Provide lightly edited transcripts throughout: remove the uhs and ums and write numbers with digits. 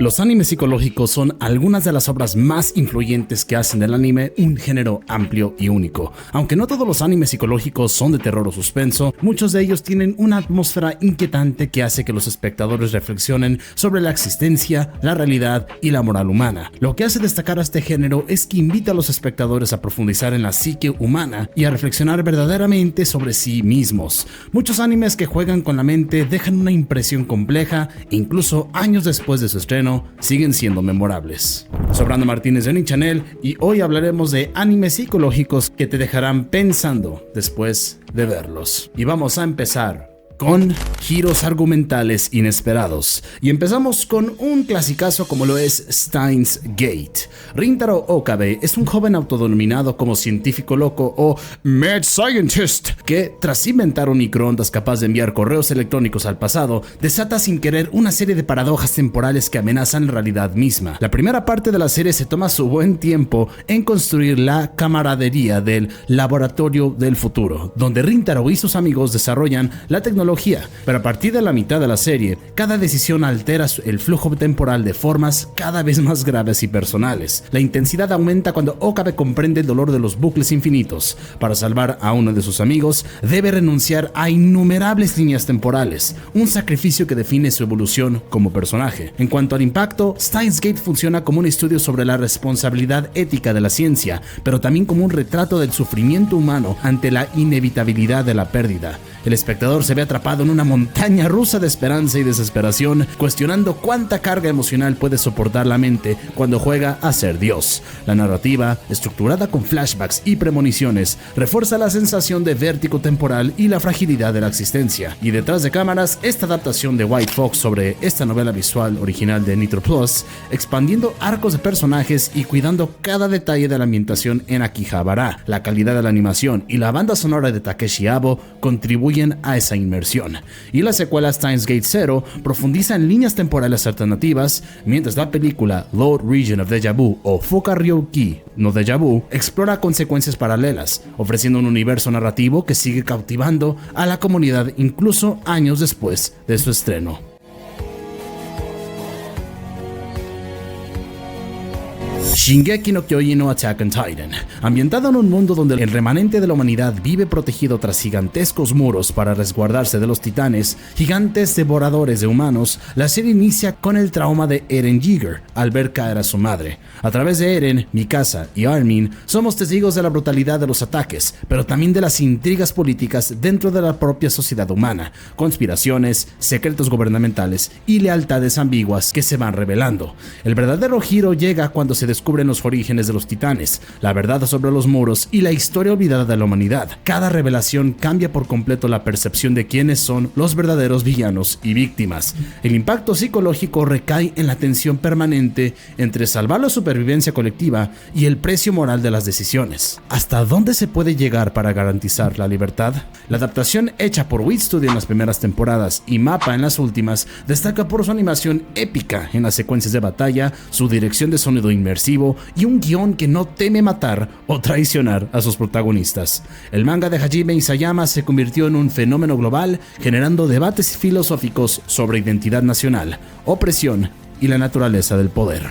Los animes psicológicos son algunas de las obras más influyentes que hacen del anime un género amplio y único. Aunque no todos los animes psicológicos son de terror o suspenso, muchos de ellos tienen una atmósfera inquietante que hace que los espectadores reflexionen sobre la existencia, la realidad y la moral humana. Lo que hace destacar a este género es que invita a los espectadores a profundizar en la psique humana y a reflexionar verdaderamente sobre sí mismos. Muchos animes que juegan con la mente dejan una impresión compleja e incluso años después de su estreno siguen siendo memorables. Soy Brandon Martínez de Nichannel y hoy hablaremos de animes psicológicos que te dejarán pensando después de verlos. Y vamos a empezar con giros argumentales inesperados. Y empezamos con un clasicazo como lo es Steins Gate. Rintaro Okabe es un joven autodenominado como científico loco o Mad Scientist que, tras inventar un microondas capaz de enviar correos electrónicos al pasado, desata sin querer una serie de paradojas temporales que amenazan la realidad misma. La primera parte de la serie se toma su buen tiempo en construir la camaradería del laboratorio del futuro, donde Rintaro y sus amigos desarrollan la tecnología, pero a partir de la mitad de la serie, cada decisión altera el flujo temporal de formas cada vez más graves y personales. La intensidad aumenta cuando Okabe comprende el dolor de los bucles infinitos. Para salvar a uno de sus amigos, debe renunciar a innumerables líneas temporales, un sacrificio que define su evolución como personaje. En cuanto al impacto, Steins Gate funciona como un estudio sobre la responsabilidad ética de la ciencia, pero también como un retrato del sufrimiento humano ante la inevitabilidad de la pérdida. El espectador se ve atrapado en una montaña rusa de esperanza y desesperación, cuestionando cuánta carga emocional puede soportar la mente cuando juega a ser Dios. La narrativa, estructurada con flashbacks y premoniciones, refuerza la sensación de vértigo temporal y la fragilidad de la existencia. Y detrás de cámaras, esta adaptación de White Fox sobre esta novela visual original de Nitro Plus, expandiendo arcos de personajes y cuidando cada detalle de la ambientación en Akihabara. La calidad de la animación y la banda sonora de Takeshi Abo contribuyen a esa inmersión. Y la secuela Steins Gate Zero profundiza en líneas temporales alternativas, mientras la película Load Region of Deja Vu o Fuka Ryuki no Deja Vu explora consecuencias paralelas, ofreciendo un universo narrativo que sigue cautivando a la comunidad incluso años después de su estreno. Shingeki no Kyojin no Attack on Titan. Ambientada en un mundo donde el remanente de la humanidad vive protegido tras gigantescos muros para resguardarse de los titanes, gigantes devoradores de humanos, la serie inicia con el trauma de Eren Yeager al ver caer a su madre. A través de Eren, Mikasa y Armin, somos testigos de la brutalidad de los ataques, pero también de las intrigas políticas dentro de la propia sociedad humana, conspiraciones, secretos gubernamentales y lealtades ambiguas que se van revelando. El verdadero giro llega cuando se descubren los orígenes de los titanes, la verdad sobre los muros y la historia olvidada de la humanidad. Cada revelación cambia por completo la percepción de quiénes son los verdaderos villanos y víctimas. El impacto psicológico recae en la tensión permanente entre salvar la supervivencia colectiva y el precio moral de las decisiones. ¿Hasta dónde se puede llegar para garantizar la libertad? La adaptación hecha por Wit Studio en las primeras temporadas y MAPPA en las últimas destaca por su animación épica en las secuencias de batalla, su dirección de sonido inmersivo y un guión que no teme matar o traicionar a sus protagonistas. El manga de Hajime Isayama se convirtió en un fenómeno global, generando debates filosóficos sobre identidad nacional, opresión y la naturaleza del poder.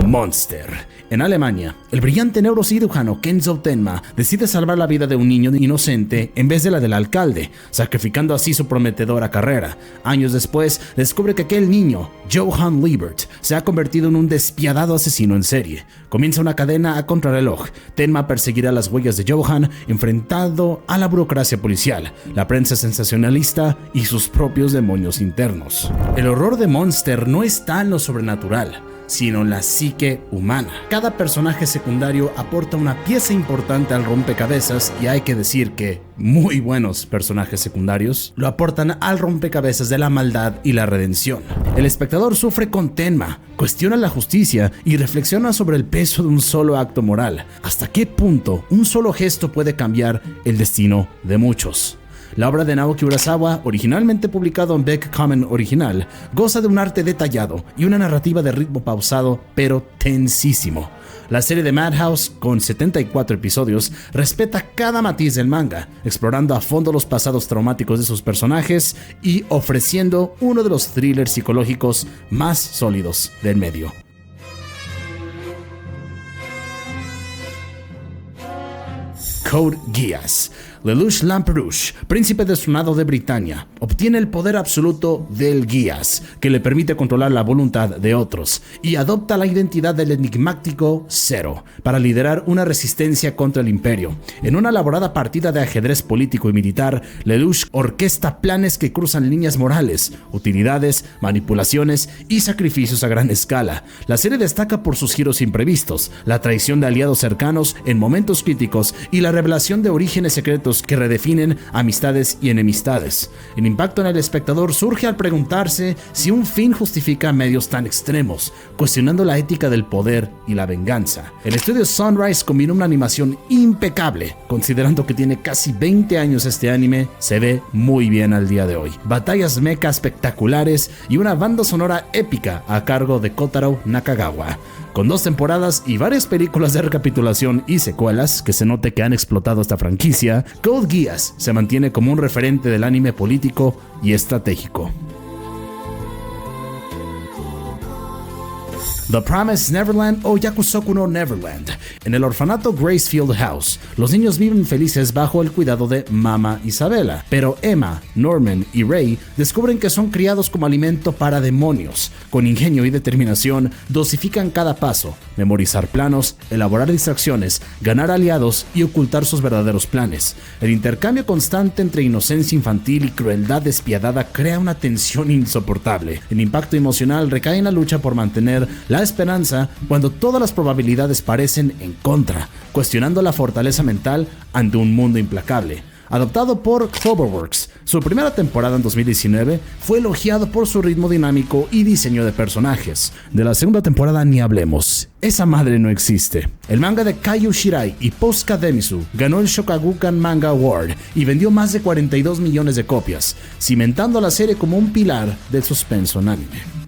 Monster. En Alemania, el brillante neurocirujano Kenzo Tenma decide salvar la vida de un niño inocente en vez de la del alcalde, sacrificando así su prometedora carrera. Años después, descubre que aquel niño, Johann Liebert, se ha convertido en un despiadado asesino en serie. Comienza una cadena a contrarreloj. Tenma perseguirá las huellas de Johann, enfrentado a la burocracia policial, la prensa sensacionalista y sus propios demonios internos. El horror de Monster no está en lo sobrenatural, sino la psique humana. Cada personaje secundario aporta una pieza importante al rompecabezas y hay que decir que muy buenos personajes secundarios lo aportan al rompecabezas de la maldad y la redención. El espectador sufre con Tenma, cuestiona la justicia y reflexiona sobre el peso de un solo acto moral. ¿Hasta qué punto un solo gesto puede cambiar el destino de muchos? La obra de Naoki Urasawa, originalmente publicado en Beck Common Original, goza de un arte detallado y una narrativa de ritmo pausado pero tensísimo. La serie de Madhouse, con 74 episodios, respeta cada matiz del manga, explorando a fondo los pasados traumáticos de sus personajes y ofreciendo uno de los thrillers psicológicos más sólidos del medio. Code Geass. Lelouch Lamperouche, príncipe destronado de Britania, obtiene el poder absoluto del Geass, que le permite controlar la voluntad de otros, y adopta la identidad del enigmático Zero para liderar una resistencia contra el Imperio. En una elaborada partida de ajedrez político y militar, Lelouch orquesta planes que cruzan líneas morales, utilidades, manipulaciones y sacrificios a gran escala. La serie destaca por sus giros imprevistos, la traición de aliados cercanos en momentos críticos y la revelación de orígenes secretos que redefinen amistades y enemistades. El impacto en el espectador surge al preguntarse si un fin justifica medios tan extremos, cuestionando la ética del poder y la venganza. El estudio Sunrise combina una animación impecable, considerando que tiene casi 20 años este anime, se ve muy bien al día de hoy. Batallas mecha espectaculares y una banda sonora épica a cargo de Kotaro Nakagawa. Con 2 temporadas y varias películas de recapitulación y secuelas que se note que han explotado esta franquicia, Code Geass se mantiene como un referente del anime político y estratégico. The Promised Neverland o Yakusoku no Neverland. En el orfanato Gracefield House, los niños viven felices bajo el cuidado de Mama Isabella, pero Emma, Norman y Ray descubren que son criados como alimento para demonios. Con ingenio y determinación, dosifican cada paso, memorizar planos, elaborar distracciones, ganar aliados y ocultar sus verdaderos planes. El intercambio constante entre inocencia infantil y crueldad despiadada crea una tensión insoportable. El impacto emocional recae en la lucha por mantener la esperanza cuando todas las probabilidades parecen en contra, cuestionando la fortaleza mental ante un mundo implacable. Adaptado por Cloverworks, su primera temporada en 2019 fue elogiado por su ritmo dinámico y diseño de personajes. De la segunda temporada ni hablemos, esa madre no existe. El manga de Kaiju Shirai y Posca Demisu ganó el Shogakukan Manga Award y vendió más de 42 millones de copias, cimentando a la serie como un pilar del suspenso en anime.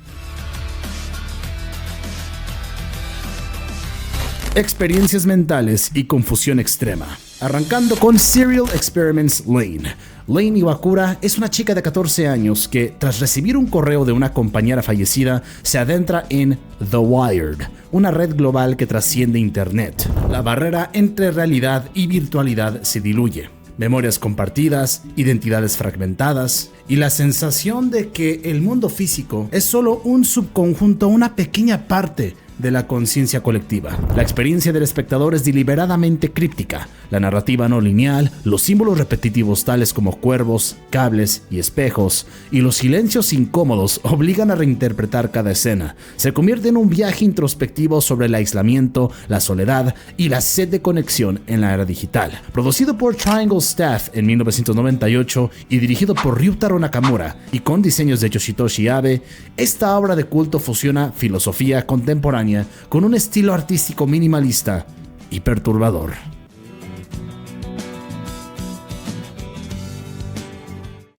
Experiencias mentales y confusión extrema. Arrancando con Serial Experiments Lane. Lane Iwakura es una chica de 14 años que, tras recibir un correo de una compañera fallecida, se adentra en The Wired, una red global que trasciende Internet. La barrera entre realidad y virtualidad se diluye. Memorias compartidas, identidades fragmentadas y la sensación de que el mundo físico es solo un subconjunto, una pequeña parte de la conciencia colectiva. La experiencia del espectador es deliberadamente críptica. La narrativa no lineal, los símbolos repetitivos tales como cuervos, cables y espejos, y los silencios incómodos obligan a reinterpretar cada escena. Se convierte en un viaje introspectivo sobre el aislamiento, la soledad y la sed de conexión en la era digital. Producido por Triangle Staff en 1998 y dirigido por Ryutaro Nakamura y con diseños de Yoshitoshi Abe, esta obra de culto fusiona filosofía contemporánea con un estilo artístico minimalista y perturbador.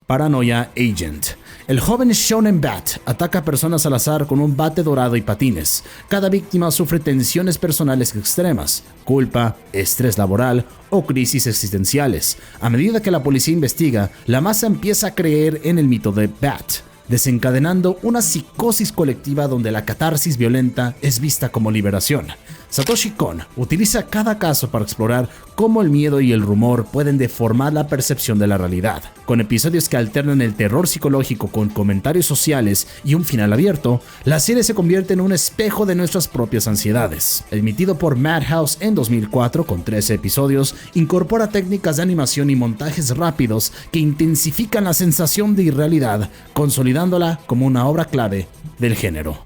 Paranoia Agent. El joven Shonen Bat ataca a personas al azar con un bate dorado y patines. Cada víctima sufre tensiones personales extremas, culpa, estrés laboral o crisis existenciales. A medida que la policía investiga, la masa empieza a creer en el mito de Bat, desencadenando una psicosis colectiva donde la catarsis violenta es vista como liberación. Satoshi Kon utiliza cada caso para explorar cómo el miedo y el rumor pueden deformar la percepción de la realidad. Con episodios que alternan el terror psicológico con comentarios sociales y un final abierto, la serie se convierte en un espejo de nuestras propias ansiedades. Emitido por Madhouse en 2004 con 13 episodios, incorpora técnicas de animación y montajes rápidos que intensifican la sensación de irrealidad, consolidándola como una obra clave del género.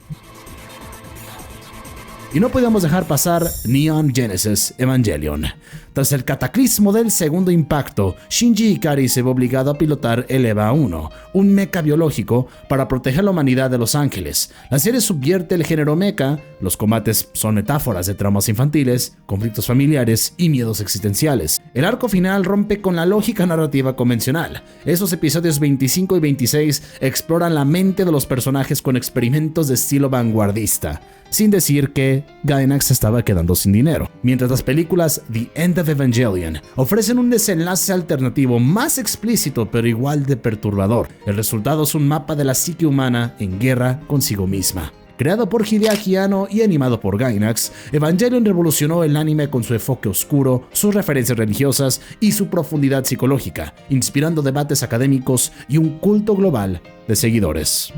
Y no podíamos dejar pasar Neon Genesis Evangelion. Tras el cataclismo del segundo impacto, Shinji Ikari se ve obligado a pilotar el EVA 1, un mecha biológico para proteger la humanidad de Los Ángeles. La serie subvierte el género mecha, los combates son metáforas de traumas infantiles, conflictos familiares y miedos existenciales. El arco final rompe con la lógica narrativa convencional. Esos episodios 25 y 26 exploran la mente de los personajes con experimentos de estilo vanguardista, sin decir que Gainax estaba quedando sin dinero. Mientras las películas The End of Evangelion ofrecen un desenlace alternativo más explícito pero igual de perturbador, el resultado es un mapa de la psique humana en guerra consigo misma. Creado por Hideaki Anno y animado por Gainax, Evangelion revolucionó el anime con su enfoque oscuro, sus referencias religiosas y su profundidad psicológica, inspirando debates académicos y un culto global de seguidores.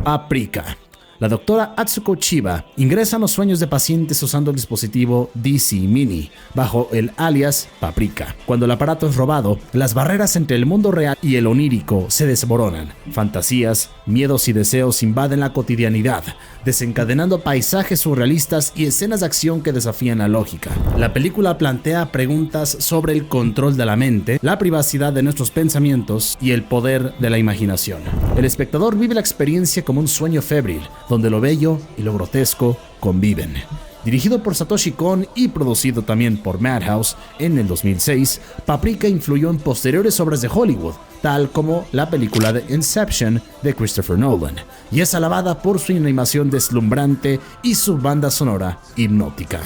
Paprika. La doctora Atsuko Chiba ingresa en los sueños de pacientes usando el dispositivo DC Mini, bajo el alias Paprika. Cuando el aparato es robado, las barreras entre el mundo real y el onírico se desmoronan. Fantasías, miedos y deseos invaden la cotidianidad, desencadenando paisajes surrealistas y escenas de acción que desafían la lógica. La película plantea preguntas sobre el control de la mente, la privacidad de nuestros pensamientos y el poder de la imaginación. El espectador vive la experiencia como un sueño febril, donde lo bello y lo grotesco conviven. Dirigido por Satoshi Kon y producido también por Madhouse en el 2006, Paprika influyó en posteriores obras de Hollywood, tal como la película de Inception de Christopher Nolan, y es alabada por su animación deslumbrante y su banda sonora hipnótica.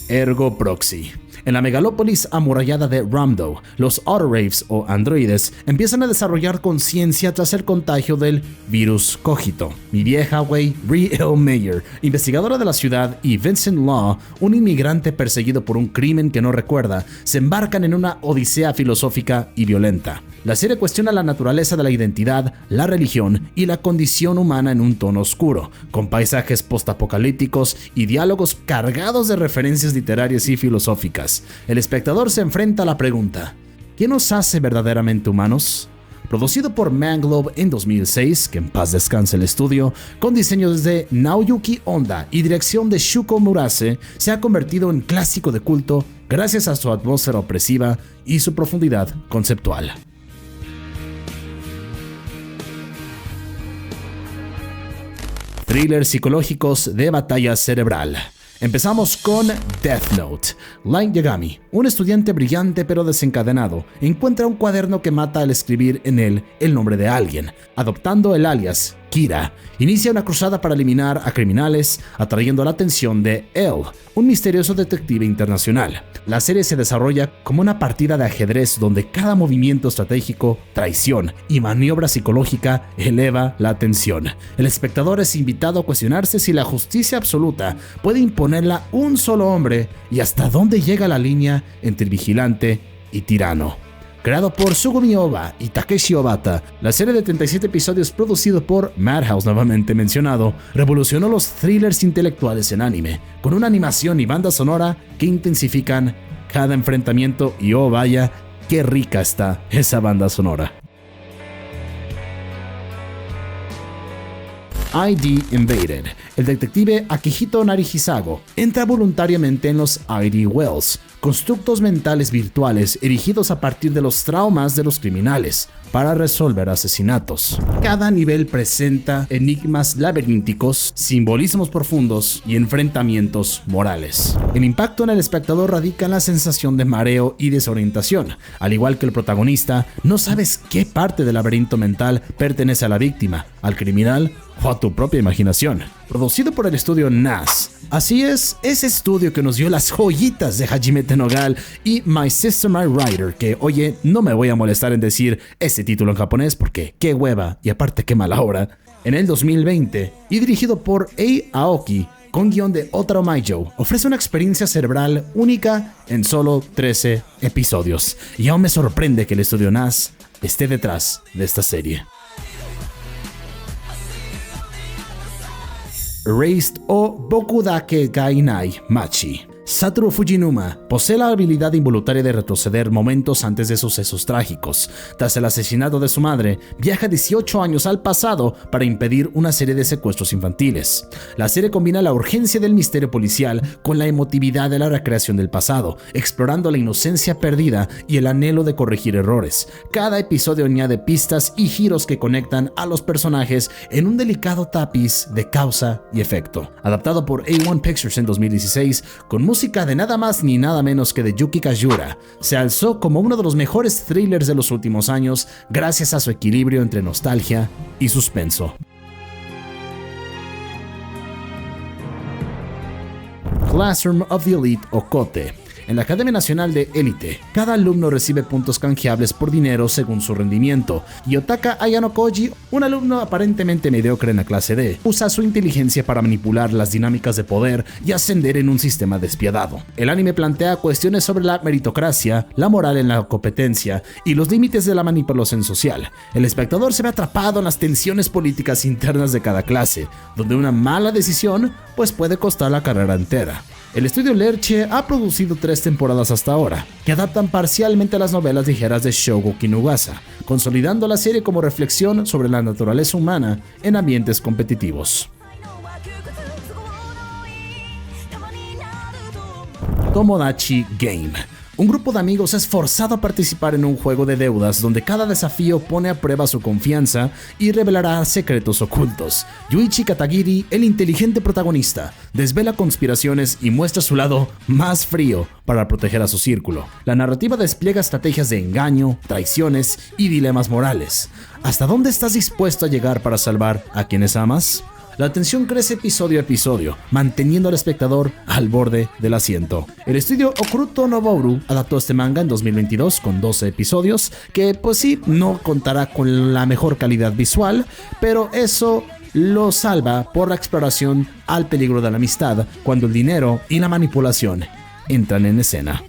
Ergo Proxy. En la megalópolis amurallada de Ramdo, los Autoreivs o androides empiezan a desarrollar conciencia tras el contagio del virus Cogito. Mi vieja güey, Brie L. Mayer, investigadora de la ciudad, y Vincent Law, un inmigrante perseguido por un crimen que no recuerda, se embarcan en una odisea filosófica y violenta. La serie cuestiona la naturaleza de la identidad, la religión y la condición humana en un tono oscuro, con paisajes postapocalípticos y diálogos cargados de referencias literarias y filosóficas. El espectador se enfrenta a la pregunta: ¿qué nos hace verdaderamente humanos? Producido por Manglobe en 2006, que en paz descanse el estudio, con diseños de Naoyuki Honda y dirección de Shuko Murase, se ha convertido en clásico de culto gracias a su atmósfera opresiva y su profundidad conceptual. Thrillers psicológicos de batalla cerebral. Empezamos con Death Note. Light Yagami, un estudiante brillante pero desencadenado, encuentra un cuaderno que mata al escribir en él el nombre de alguien. Adoptando el alias Kira, inicia una cruzada para eliminar a criminales, atrayendo la atención de L, un misterioso detective internacional. La serie se desarrolla como una partida de ajedrez donde cada movimiento estratégico, traición y maniobra psicológica eleva la tensión. El espectador es invitado a cuestionarse si la justicia absoluta puede imponerla un solo hombre y hasta dónde llega la línea entre vigilante y tirano. Creado por Sugumi Oba y Takeshi Obata, la serie de 37 episodios producido por Madhouse nuevamente mencionado, revolucionó los thrillers intelectuales en anime, con una animación y banda sonora que intensifican cada enfrentamiento y oh vaya, qué rica está esa banda sonora. ID Invaded. El detective Akihito Narihisago entra voluntariamente en los ID Wells, constructos mentales virtuales erigidos a partir de los traumas de los criminales, para resolver asesinatos. Cada nivel presenta enigmas laberínticos, simbolismos profundos y enfrentamientos morales. El impacto en el espectador radica en la sensación de mareo y desorientación. Al igual que el protagonista, no sabes qué parte del laberinto mental pertenece a la víctima, al criminal o a tu propia imaginación. Producido por el estudio NAS. Así es, ese estudio que nos dio las joyitas de Hajime Tenogal y My Sister My Writer, que oye, no me voy a molestar en decir ese título en japonés porque qué hueva y aparte qué mala obra, en el 2020, y dirigido por Ei Aoki, con guión de Otaro Maijo, ofrece una experiencia cerebral única en solo 13 episodios. Y aún me sorprende que el estudio NAS esté detrás de esta serie. Erased o Boku Dake Gainai Machi. Satoru Fujinuma posee la habilidad involuntaria de retroceder momentos antes de sucesos trágicos. Tras el asesinato de su madre, viaja 18 años al pasado para impedir una serie de secuestros infantiles. La serie combina la urgencia del misterio policial con la emotividad de la recreación del pasado, explorando la inocencia perdida y el anhelo de corregir errores. Cada episodio añade pistas y giros que conectan a los personajes en un delicado tapiz de causa y efecto. Adaptado por A1 Pictures en 2016, con música de nada más ni nada menos que de Yuki Kajiura, se alzó como uno de los mejores thrillers de los últimos años gracias a su equilibrio entre nostalgia y suspenso. Classroom of the Elite o COTE. En la Academia Nacional de Élite, cada alumno recibe puntos canjeables por dinero según su rendimiento. Yotaka Ayano Koji, un alumno aparentemente mediocre en la clase D, usa su inteligencia para manipular las dinámicas de poder y ascender en un sistema despiadado. El anime plantea cuestiones sobre la meritocracia, la moral en la competencia y los límites de la manipulación social. El espectador se ve atrapado en las tensiones políticas internas de cada clase, donde una mala decisión puede costar la carrera entera. El estudio Lerche ha producido 3 temporadas hasta ahora, que adaptan parcialmente las novelas ligeras de Shogo Kinugasa, consolidando la serie como reflexión sobre la naturaleza humana en ambientes competitivos. Tomodachi Game. Un grupo de amigos es forzado a participar en un juego de deudas donde cada desafío pone a prueba su confianza y revelará secretos ocultos. Yuichi Katagiri, el inteligente protagonista, desvela conspiraciones y muestra su lado más frío para proteger a su círculo. La narrativa despliega estrategias de engaño, traiciones y dilemas morales. ¿Hasta dónde estás dispuesto a llegar para salvar a quienes amas? La tensión crece episodio a episodio, manteniendo al espectador al borde del asiento. El estudio Okuruto Noboru adaptó este manga en 2022 con 12 episodios, que no contará con la mejor calidad visual, pero eso lo salva por la exploración al peligro de la amistad cuando el dinero y la manipulación entran en escena.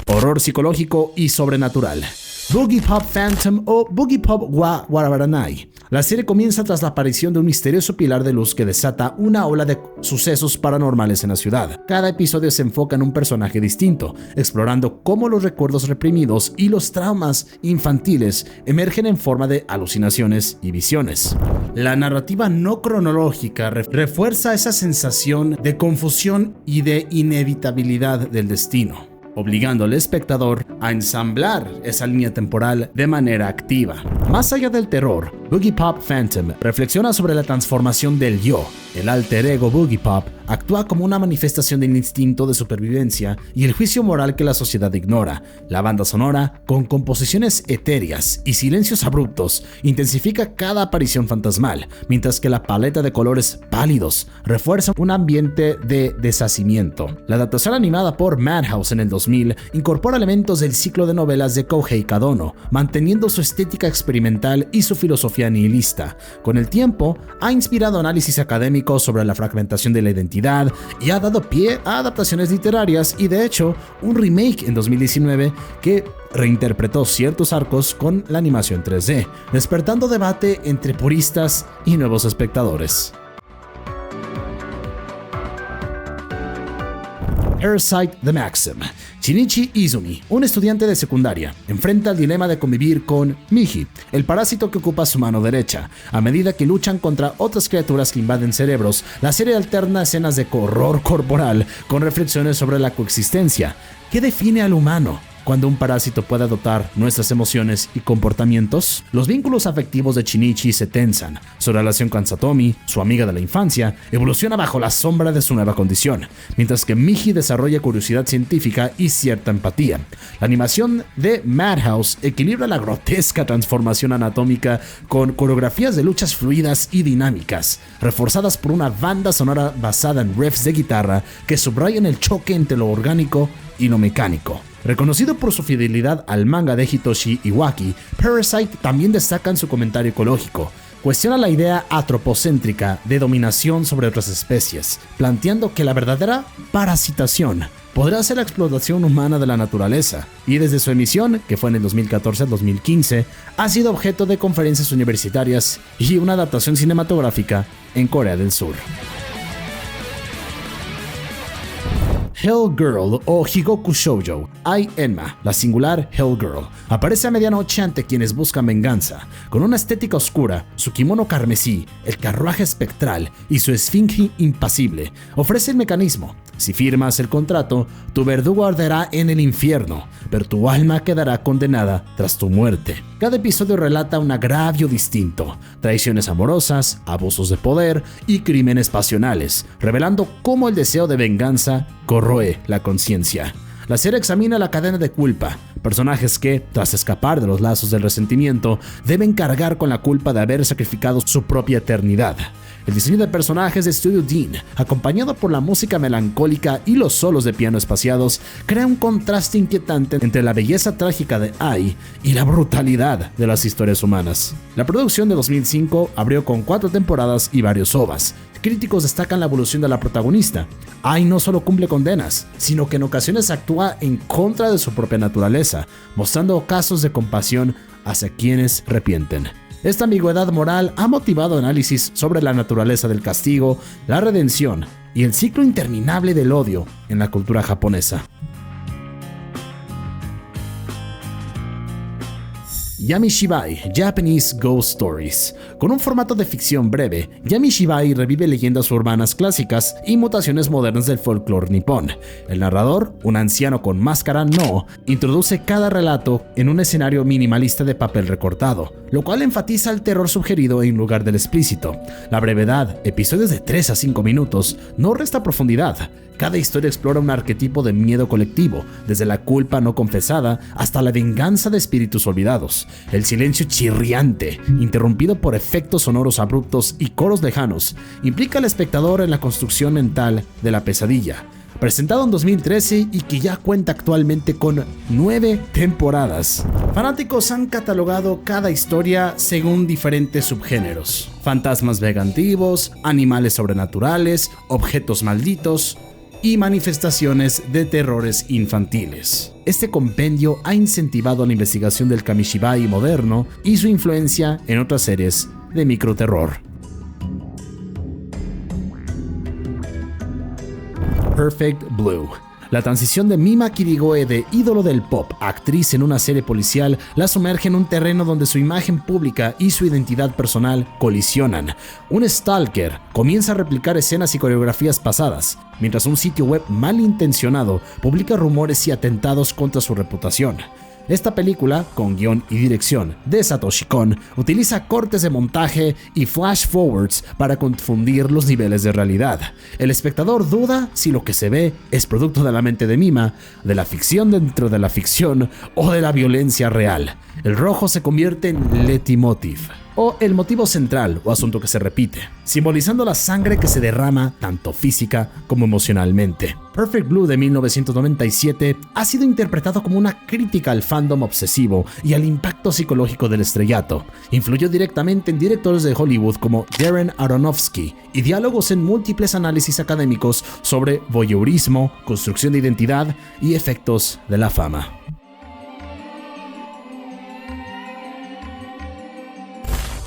Horror psicológico y sobrenatural. Boogie Pop Phantom o Boogie Pop wa Warabaranai. La serie comienza tras la aparición de un misterioso pilar de luz que desata una ola de sucesos paranormales en la ciudad. Cada episodio se enfoca en un personaje distinto, explorando cómo los recuerdos reprimidos y los traumas infantiles emergen en forma de alucinaciones y visiones. La narrativa no cronológica refuerza esa sensación de confusión y de inevitabilidad del destino, obligando al espectador a ensamblar esa línea temporal de manera activa. Más allá del terror, Boogie Pop Phantom reflexiona sobre la transformación del yo. El alter ego Boogie Pop actúa como una manifestación del instinto de supervivencia y el juicio moral que la sociedad ignora. La banda sonora, con composiciones etéreas y silencios abruptos, intensifica cada aparición fantasmal, mientras que la paleta de colores pálidos refuerza un ambiente de deshacimiento. La adaptación animada por Madhouse en el 2000 incorpora elementos del ciclo de novelas de Kohei Kadono, manteniendo su estética experimental y su filosofía nihilista. Con el tiempo, ha inspirado análisis académicos sobre la fragmentación de la identidad y ha dado pie a adaptaciones literarias y, de hecho, un remake en 2019 que reinterpretó ciertos arcos con la animación 3D, despertando debate entre puristas y nuevos espectadores. Parasite The Maxim. Shinichi Izumi, un estudiante de secundaria, enfrenta el dilema de convivir con Miji, el parásito que ocupa su mano derecha. A medida que luchan contra otras criaturas que invaden cerebros, la serie alterna escenas de horror corporal con reflexiones sobre la coexistencia. ¿Qué define al humano? Cuando un parásito puede adoptar nuestras emociones y comportamientos, los vínculos afectivos de Shinichi se tensan. Su relación con Satomi, su amiga de la infancia, evoluciona bajo la sombra de su nueva condición, mientras que Miji desarrolla curiosidad científica y cierta empatía. La animación de Madhouse equilibra la grotesca transformación anatómica con coreografías de luchas fluidas y dinámicas, reforzadas por una banda sonora basada en riffs de guitarra que subrayan el choque entre lo orgánico y lo mecánico. Reconocido por su fidelidad al manga de Hitoshi Iwaki, Parasite también destaca en su comentario ecológico. Cuestiona la idea antropocéntrica de dominación sobre otras especies, planteando que la verdadera parasitación podrá ser la explotación humana de la naturaleza, y desde su emisión, que fue en el 2014 al 2015, ha sido objeto de conferencias universitarias y una adaptación cinematográfica en Corea del Sur. Hell Girl o Higoku Shoujo, Ai Enma, la singular Hell Girl, aparece a medianoche ante quienes buscan venganza. Con una estética oscura, su kimono carmesí, el carruaje espectral y su esfinge impasible, ofrece el mecanismo. Si firmas el contrato, tu verdugo arderá en el infierno, pero tu alma quedará condenada tras tu muerte. Cada episodio relata un agravio distinto, traiciones amorosas, abusos de poder y crímenes pasionales, revelando cómo el deseo de venganza corroe la conciencia. La serie examina la cadena de culpa, personajes que, tras escapar de los lazos del resentimiento, deben cargar con la culpa de haber sacrificado su propia eternidad. El diseño de personajes de Studio Dean, acompañado por la música melancólica y los solos de piano espaciados, crea un contraste inquietante entre la belleza trágica de Ai y la brutalidad de las historias humanas. La producción de 2005 abrió con 4 temporadas y varios OVAs. Críticos destacan la evolución de la protagonista. Ai no solo cumple condenas, sino que en ocasiones actúa en contra de su propia naturaleza, mostrando casos de compasión hacia quienes arrepienten. Esta ambigüedad moral ha motivado análisis sobre la naturaleza del castigo, la redención y el ciclo interminable del odio en la cultura japonesa. Yamishibai, Japanese Ghost Stories. Con un formato de ficción breve, Yamishibai revive leyendas urbanas clásicas y mutaciones modernas del folclore nipón. El narrador, un anciano con máscara no, introduce cada relato en un escenario minimalista de papel recortado, lo cual enfatiza el terror sugerido en lugar del explícito. La brevedad, episodios de 3 a 5 minutos, no resta profundidad. Cada historia explora un arquetipo de miedo colectivo, desde la culpa no confesada hasta la venganza de espíritus olvidados. El silencio chirriante, interrumpido por efectos sonoros abruptos y coros lejanos, implica al espectador en la construcción mental de la pesadilla. Presentado en 2013 y que ya cuenta actualmente con 9 temporadas. Fanáticos han catalogado cada historia según diferentes subgéneros: fantasmas vengativos, animales sobrenaturales, objetos malditos y manifestaciones de terrores infantiles. Este compendio ha incentivado la investigación del Kamishibai moderno y su influencia en otras series de microterror. Perfect Blue. La transición de Mima Kirigoe de ídolo del pop a actriz en una serie policial la sumerge en un terreno donde su imagen pública y su identidad personal colisionan. Un stalker comienza a replicar escenas y coreografías pasadas, mientras un sitio web malintencionado publica rumores y atentados contra su reputación. Esta película, con guión y dirección de Satoshi Kon, utiliza cortes de montaje y flash forwards para confundir los niveles de realidad. El espectador duda si lo que se ve es producto de la mente de Mima, de la ficción dentro de la ficción o de la violencia real. El rojo se convierte en leitmotiv, o el motivo central o asunto que se repite, simbolizando la sangre que se derrama tanto física como emocionalmente. Perfect Blue de 1997 ha sido interpretado como una crítica al fandom obsesivo y al impacto psicológico del estrellato. Influyó directamente en directores de Hollywood como Darren Aronofsky y diálogos en múltiples análisis académicos sobre voyeurismo, construcción de identidad y efectos de la fama.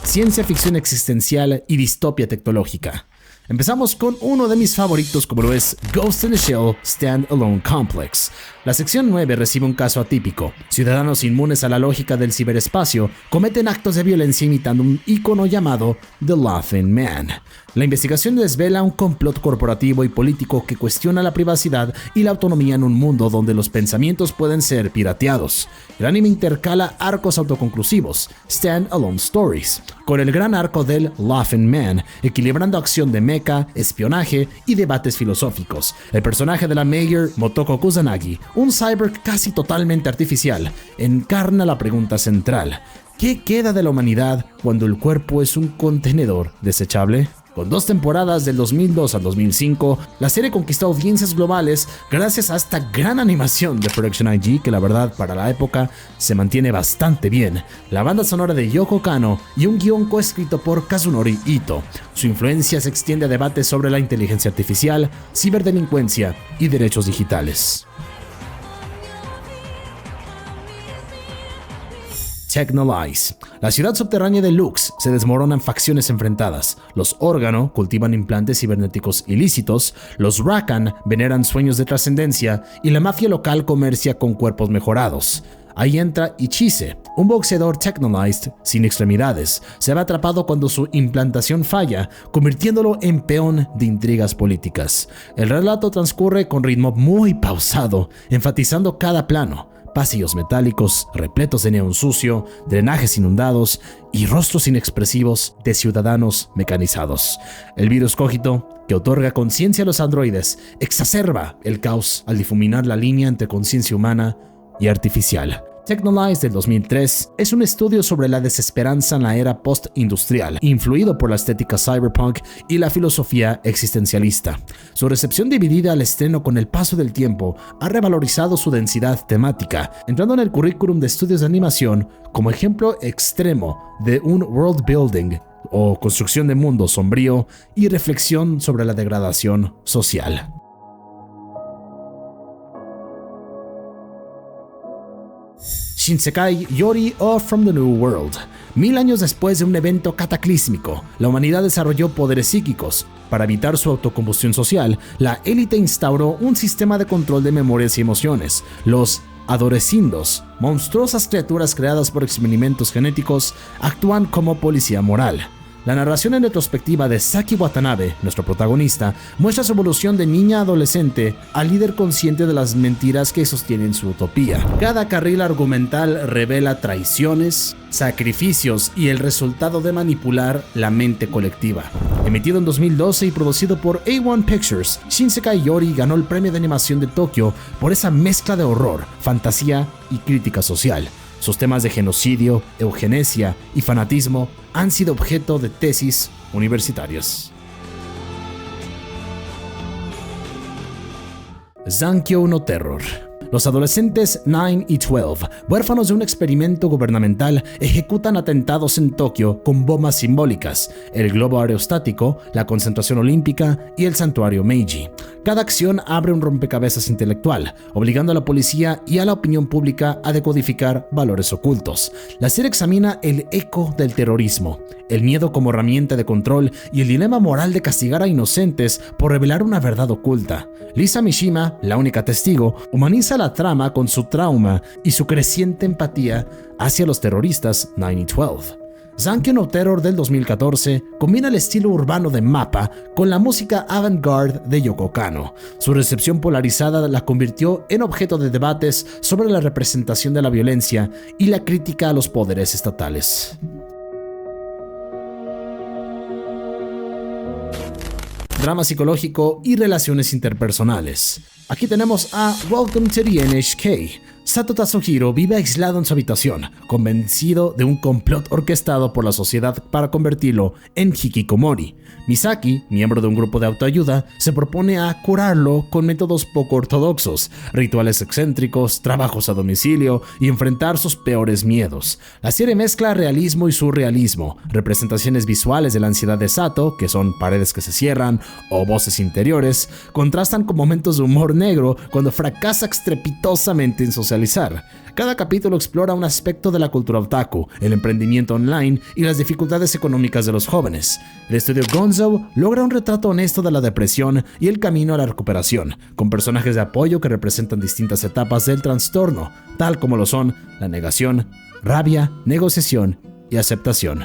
Ciencia ficción existencial y distopia tecnológica. Empezamos con uno de mis favoritos, como lo es Ghost in the Shell Stand-Alone Complex. La sección 9 recibe un caso atípico. Ciudadanos inmunes a la lógica del ciberespacio cometen actos de violencia imitando un ícono llamado The Laughing Man. La investigación desvela un complot corporativo y político que cuestiona la privacidad y la autonomía en un mundo donde los pensamientos pueden ser pirateados. El anime intercala arcos autoconclusivos, Stand-Alone Stories, con el gran arco del Laughing Man, equilibrando acción de mecha, espionaje y debates filosóficos. El personaje de la Mayor, Motoko Kusanagi, un cyborg casi totalmente artificial, encarna la pregunta central: ¿qué queda de la humanidad cuando el cuerpo es un contenedor desechable? Con 2 temporadas del 2002 al 2005, la serie conquistó audiencias globales gracias a esta gran animación de Production IG que la verdad para la época se mantiene bastante bien, la banda sonora de Yoko Kanno y un guión coescrito por Kazunori Ito. Su influencia se extiende a debates sobre la inteligencia artificial, ciberdelincuencia y derechos digitales. Technolize. La ciudad subterránea de Lux, se desmoronan facciones enfrentadas. Los Órgano cultivan implantes cibernéticos ilícitos, los Rakan veneran sueños de trascendencia y la mafia local comercia con cuerpos mejorados. Ahí entra Ichise, un boxeador technolized sin extremidades. Se ve atrapado cuando su implantación falla, convirtiéndolo en peón de intrigas políticas. El relato transcurre con ritmo muy pausado, enfatizando cada plano. Pasillos metálicos, repletos de neón sucio, drenajes inundados y rostros inexpresivos de ciudadanos mecanizados. El virus cogito, que otorga conciencia a los androides, exacerba el caos al difuminar la línea entre conciencia humana y artificial. Technolize del 2003 es un estudio sobre la desesperanza en la era post-industrial, influido por la estética cyberpunk y la filosofía existencialista. Su recepción dividida al estreno con el paso del tiempo ha revalorizado su densidad temática, entrando en el currículum de estudios de animación como ejemplo extremo de un world building o construcción de mundo sombrío y reflexión sobre la degradación social. Shinsekai Yori of From the New World. 1000 años después de un evento cataclísmico, la humanidad desarrolló poderes psíquicos. Para evitar su autocombustión social, la élite instauró un sistema de control de memorias y emociones. Los Adorecindos, monstruosas criaturas creadas por experimentos genéticos, actúan como policía moral. La narración en retrospectiva de Saki Watanabe, nuestro protagonista, muestra su evolución de niña a adolescente a líder consciente de las mentiras que sostienen su utopía. Cada carril argumental revela traiciones, sacrificios y el resultado de manipular la mente colectiva. Emitido en 2012 y producido por A1 Pictures, Shinsekai Yori ganó el premio de animación de Tokio por esa mezcla de horror, fantasía y crítica social. Sus temas de genocidio, eugenesia y fanatismo han sido objeto de tesis universitarias. Zankyo no Terror. Los adolescentes 9 y 12, huérfanos de un experimento gubernamental, ejecutan atentados en Tokio con bombas simbólicas, el globo aerostático, la concentración olímpica y el santuario Meiji. Cada acción abre un rompecabezas intelectual, obligando a la policía y a la opinión pública a decodificar valores ocultos. La serie examina el eco del terrorismo, el miedo como herramienta de control y el dilema moral de castigar a inocentes por revelar una verdad oculta. Lisa Mishima, la única testigo, humaniza la trama con su trauma y su creciente empatía hacia los terroristas 9 y 12. Zankyo no Terror del 2014 combina el estilo urbano de MAPPA con la música avant-garde de Yoko Kanno. Su recepción polarizada la convirtió en objeto de debates sobre la representación de la violencia y la crítica a los poderes estatales. Drama psicológico y relaciones interpersonales. Aquí tenemos a Welcome to the NHK. Sato Tatsuhiro vive aislado en su habitación, convencido de un complot orquestado por la sociedad para convertirlo en hikikomori. Misaki, miembro de un grupo de autoayuda, se propone a curarlo con métodos poco ortodoxos, rituales excéntricos, trabajos a domicilio y enfrentar sus peores miedos. La serie mezcla realismo y surrealismo, representaciones visuales de la ansiedad de Sato, que son paredes que se cierran o voces interiores, contrastan con momentos de humor negro cuando fracasa estrepitosamente en socializar. Cada capítulo explora un aspecto de la cultura otaku, el emprendimiento online y las dificultades económicas de los jóvenes. El estudio Gonzo logra un retrato honesto de la depresión y el camino a la recuperación, con personajes de apoyo que representan distintas etapas del trastorno, tal como lo son la negación, rabia, negociación y aceptación.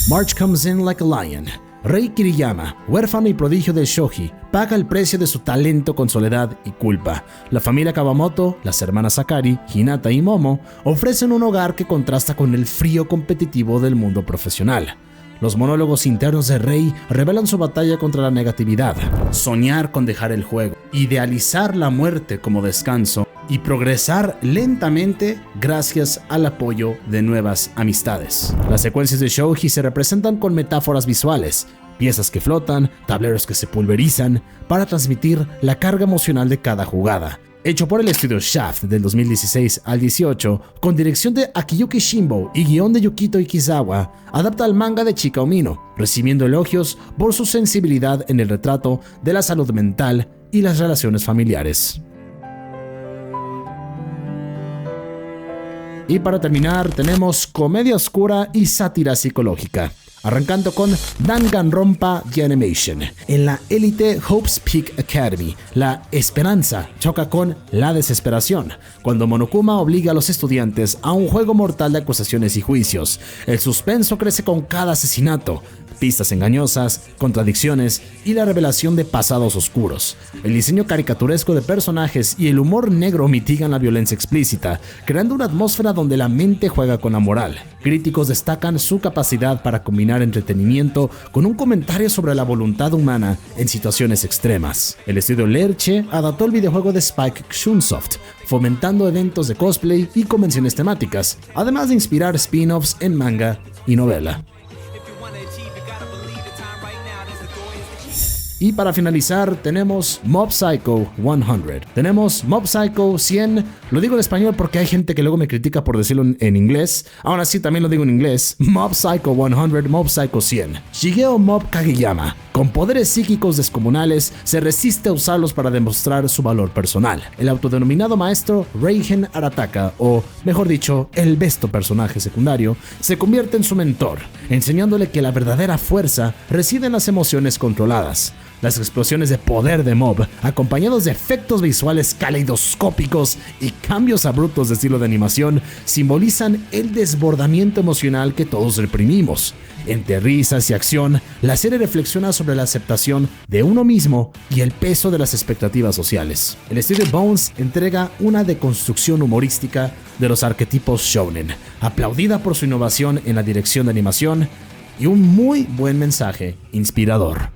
March comes in like a lion. Rei Kiriyama, huérfano y prodigio del shogi, paga el precio de su talento con soledad y culpa. La familia Kawamoto, las hermanas Sakari, Hinata y Momo, ofrecen un hogar que contrasta con el frío competitivo del mundo profesional. Los monólogos internos de Rei revelan su batalla contra la negatividad, soñar con dejar el juego, idealizar la muerte como descanso y progresar lentamente gracias al apoyo de nuevas amistades. Las secuencias de shouji se representan con metáforas visuales, piezas que flotan, tableros que se pulverizan, para transmitir la carga emocional de cada jugada. Hecho por el estudio Shaft del 2016 al 18, con dirección de Akiyuki Shimbo y guión de Yukito Ikizawa, adapta al manga de Chika Omino, recibiendo elogios por su sensibilidad en el retrato de la salud mental y las relaciones familiares. Y para terminar tenemos comedia oscura y sátira psicológica, arrancando con Danganronpa The Animation. En la élite Hope's Peak Academy, la esperanza choca con la desesperación, cuando Monokuma obliga a los estudiantes a un juego mortal de acusaciones y juicios. El suspenso crece con cada asesinato, pistas engañosas, contradicciones y la revelación de pasados oscuros. El diseño caricaturesco de personajes y el humor negro mitigan la violencia explícita, creando una atmósfera donde la mente juega con la moral. Críticos destacan su capacidad para combinar entretenimiento con un comentario sobre la voluntad humana en situaciones extremas. El estudio Lerche adaptó el videojuego de Spike Chunsoft, fomentando eventos de cosplay y convenciones temáticas, además de inspirar spin-offs en manga y novela. Y para finalizar tenemos Mob Psycho 100. Tenemos Mob Psycho 100, lo digo en español porque hay gente que luego me critica por decirlo en inglés, aún así también lo digo en inglés. Mob Psycho 100, Mob Psycho 100. Shigeo Mob Kageyama, con poderes psíquicos descomunales, se resiste a usarlos para demostrar su valor personal. El autodenominado maestro Reigen Arataka, o mejor dicho, el besto personaje secundario, se convierte en su mentor, enseñándole que la verdadera fuerza reside en las emociones controladas. Las explosiones de poder de Mob, acompañados de efectos visuales caleidoscópicos y cambios abruptos de estilo de animación, simbolizan el desbordamiento emocional que todos reprimimos. Entre risas y acción, la serie reflexiona sobre la aceptación de uno mismo y el peso de las expectativas sociales. El estudio Bones entrega una deconstrucción humorística de los arquetipos shounen, aplaudida por su innovación en la dirección de animación y un muy buen mensaje inspirador.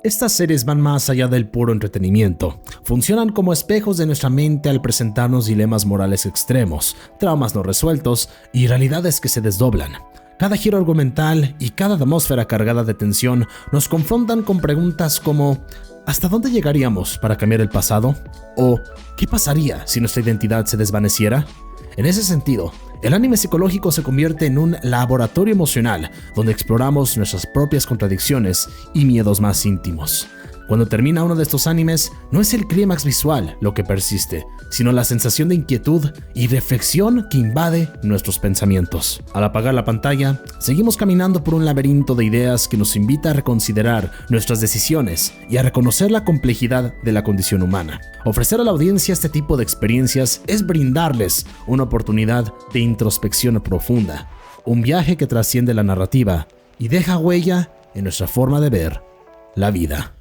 Estas series van más allá del puro entretenimiento. Funcionan como espejos de nuestra mente al presentarnos dilemas morales extremos, traumas no resueltos y realidades que se desdoblan. Cada giro argumental y cada atmósfera cargada de tensión nos confrontan con preguntas como ¿hasta dónde llegaríamos para cambiar el pasado? ¿O qué pasaría si nuestra identidad se desvaneciera? En ese sentido, el anime psicológico se convierte en un laboratorio emocional donde exploramos nuestras propias contradicciones y miedos más íntimos. Cuando termina uno de estos animes, no es el clímax visual lo que persiste, sino la sensación de inquietud y reflexión que invade nuestros pensamientos. Al apagar la pantalla, seguimos caminando por un laberinto de ideas que nos invita a reconsiderar nuestras decisiones y a reconocer la complejidad de la condición humana. Ofrecer a la audiencia este tipo de experiencias es brindarles una oportunidad de introspección profunda, un viaje que trasciende la narrativa y deja huella en nuestra forma de ver la vida.